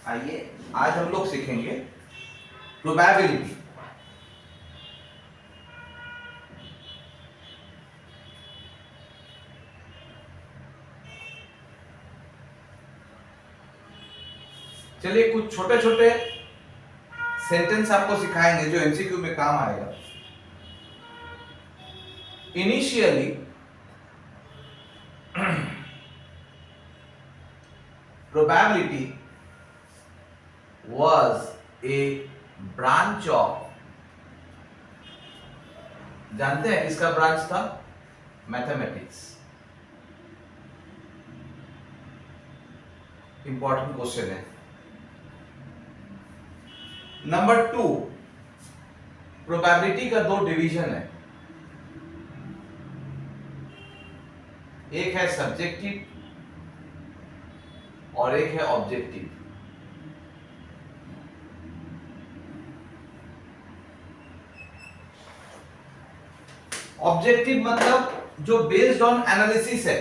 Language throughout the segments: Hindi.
आइए आज हम लोग सीखेंगे प्रोबेबिलिटी। चलिए कुछ छोटे छोटे सेंटेंस आपको सिखाएंगे जो एमसीक्यू में काम आएगा। Initially probability was a branch of, जानते हैं इसका ब्रांच था मैथमेटिक्स। इंपॉर्टेंट क्वेश्चन है। नंबर 2, प्रोबेबिलिटी का दो डिवीजन है, एक है सब्जेक्टिव और एक है ऑब्जेक्टिव। ऑब्जेक्टिव मतलब जो बेस्ड ऑन एनालिसिस है,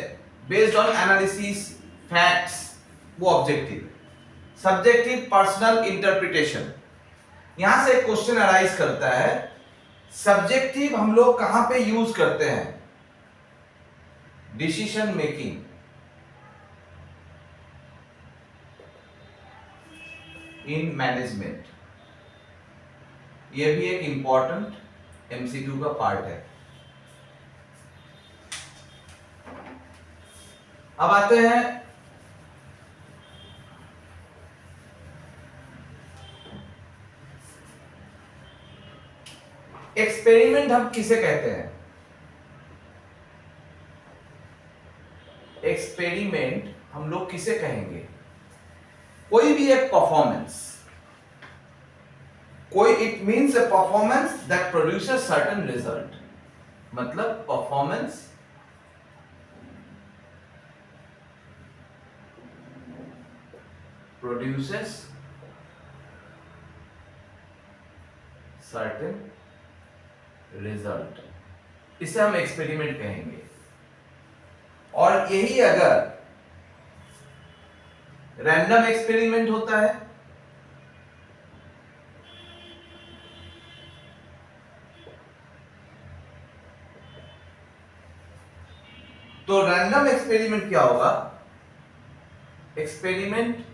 बेस्ड ऑन एनालिसिस फैक्ट्स, वो ऑब्जेक्टिव। Subjective personal interpretation. यहां से एक क्वेश्चन अराइज करता है, सब्जेक्टिव हम लोग कहां पे यूज करते हैं? Decision making, in management. यह भी एक इंपॉर्टेंट एमसीक्यू का पार्ट है। अब आते हैं एक्सपेरिमेंट। हम किसे कहते हैं? एक्सपेरिमेंट हम लोग किसे कहेंगे? कोई भी एक परफॉर्मेंस, कोई it means A performance that produces certain result. मतलब परफॉर्मेंस प्रोड्यूसेस सर्टेन रिजल्ट, इसे हम एक्सपेरिमेंट कहेंगे। और यही अगर रैंडम एक्सपेरिमेंट होता है तो रैंडम एक्सपेरिमेंट क्या होगा? Experiment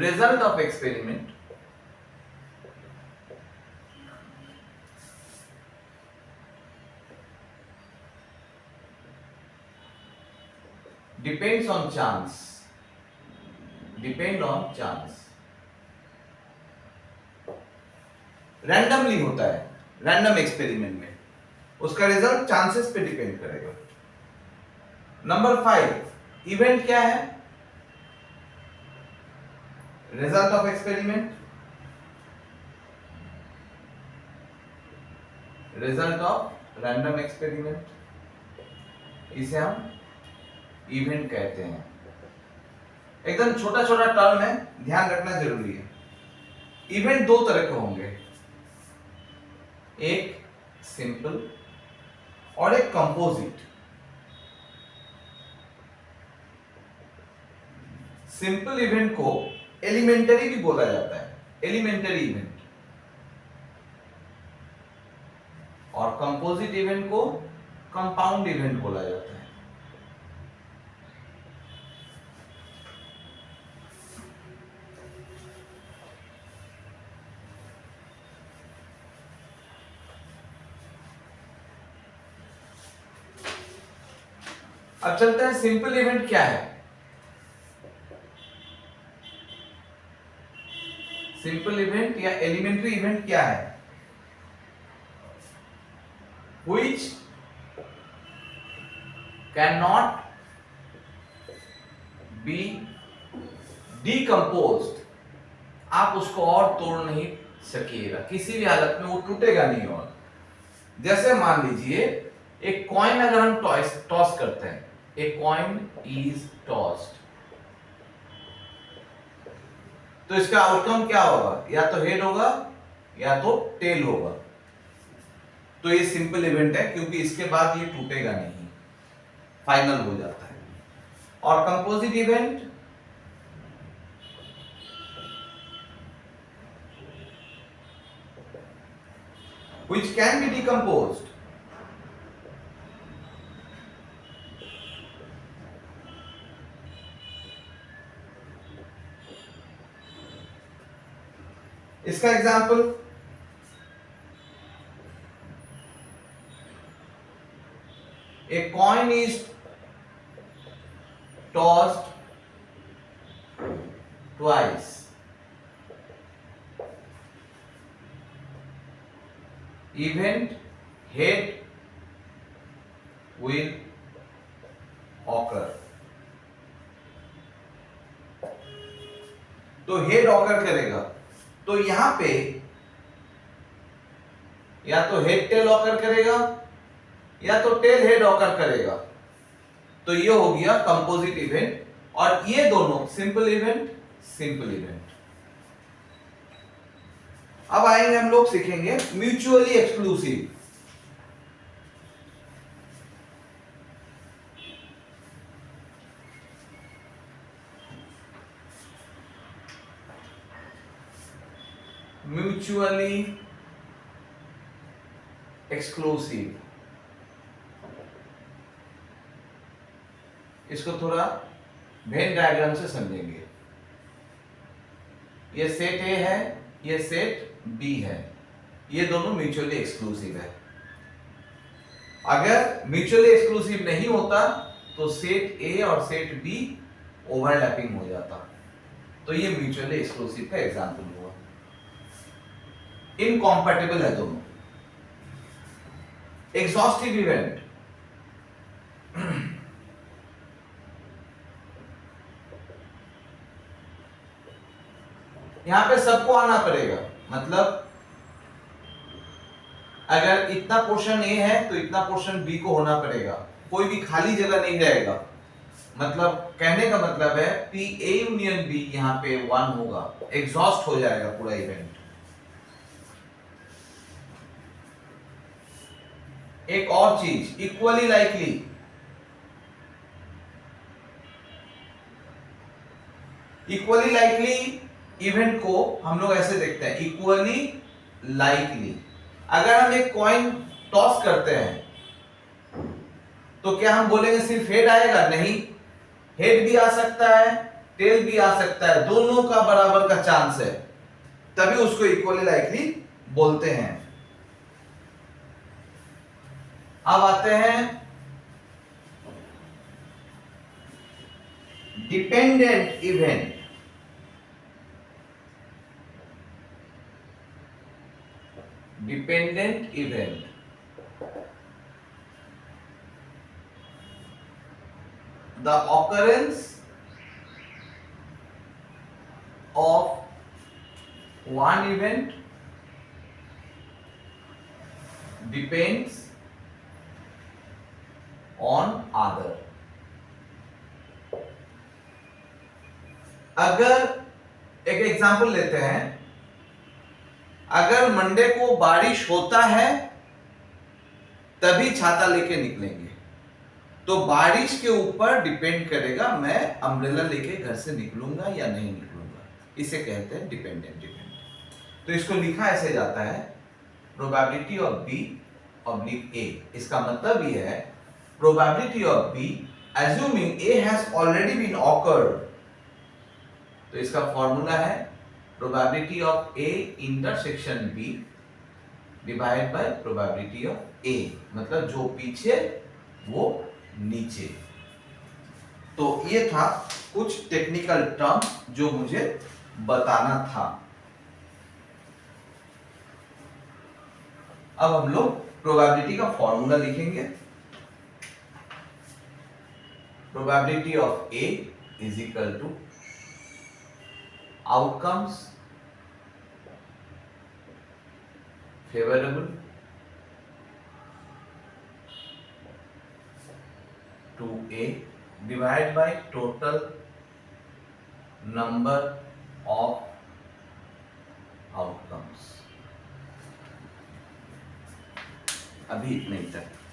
result of experiment depends on chance, depend on chance। Randomly होता है रैंडम एक्सपेरिमेंट में, उसका रिजल्ट चांसेस पे डिपेंड करेगा। नंबर 5, इवेंट क्या है? Result of experiment, result of random experiment, इसे हम इवेंट कहते हैं। एकदम छोटा छोटा टर्म है, ध्यान रखना जरूरी है। इवेंट दो तरह के होंगे, एक सिंपल और एक कंपोजिट। सिंपल इवेंट को एलिमेंटरी भी बोला जाता है, एलिमेंटरी इवेंट। और कंपोजिट इवेंट को कंपाउंड इवेंट बोला जाता है। अब चलते हैं सिंपल इवेंट क्या है। सिंपल इवेंट या एलिमेंट्री इवेंट क्या है? Which cannot be decomposed, आप उसको और तोड़ नहीं सकिएगा, किसी भी हालत में वो टूटेगा नहीं। और जैसे मान लीजिए एक कॉइन अगर हम टॉस करते हैं, ए कॉइन इज टॉस्ड, तो इसका आउटकम क्या होगा? या तो हेड होगा या तो टेल होगा। तो ये सिंपल इवेंट है क्योंकि इसके बाद ये टूटेगा नहीं, फाइनल हो जाता है। और composite event which can be decomposed इसका example a coin is tossed twice, event head will occur। तो हेड ऑकर करेगा, तो यहां पे या तो हेड टेल ऑकर करेगा या तो टेल हेड ऑकर करेगा। तो ये हो गया कंपोजिट इवेंट, और ये दोनों सिंपल इवेंट, सिंपल इवेंट। अब आएंगे हम लोग, सीखेंगे म्यूचुअली एक्सक्लूसिव। म्यूचुअली एक्सक्लूसिव, इसको थोड़ा वेन डायग्राम से समझेंगे। ये सेट ए है, ये सेट बी है, ये दोनों म्यूचुअली एक्सक्लूसिव है। अगर म्यूचुअली एक्सक्लूसिव नहीं होता तो सेट ए और सेट बी ओवरलैपिंग हो जाता, तो ये म्यूचुअली एक्सक्लूसिव का एग्जांपल हुआ। इनकॉम्पैटिबल है दोनों। एग्जॉस्टिव इवेंट, यहां पे सबको आना पड़ेगा, मतलब अगर इतना पोर्शन ए है तो इतना पोर्शन बी को होना पड़ेगा, कोई भी खाली जगह नहीं रहेगा। मतलब कहने का मतलब है पी ए यूनियन बी यहां पे 1 होगा, एग्जॉस्ट हो जाएगा पूरा इवेंट। एक और चीज, equally likely. Equally likely event को हम लोग ऐसे देखते हैं, इक्वली लाइकली। अगर हम एक कॉइन टॉस करते हैं तो क्या हम बोलेंगे सिर्फ हेड आएगा? नहीं, हेड भी आ सकता है, टेल भी आ सकता है, दोनों का बराबर का चांस है, तभी उसको इक्वली लाइकली बोलते हैं। अब आते हैं dependent event. Dependent event, the occurrence of one event depends on other। अगर एक एग्जांपल लेते हैं, अगर मंडे को बारिश होता है तभी छाता लेके निकलेंगे, तो बारिश के ऊपर डिपेंड करेगा मैं अम्ब्रेला लेके घर से निकलूंगा या नहीं निकलूंगा। इसे कहते हैं डिपेंडेंट इवेंट। तो इसको लिखा ऐसे जाता है, probability of B oblique A. इसका मतलब ये है probability of B assuming A has already been occurred। तो इसका फॉर्मूला है probability of A intersection B divide by probability of A, मतलब जो पीछे वो नीचे। तो ये था कुछ टेक्निकल टर्म जो मुझे बताना था। अब हम लोग प्रोबेबिलिटी का फॉर्मूला लिखेंगे। Probability of A is equal to outcomes favourable to A divided by total number of outcomes। अभी इतने तक।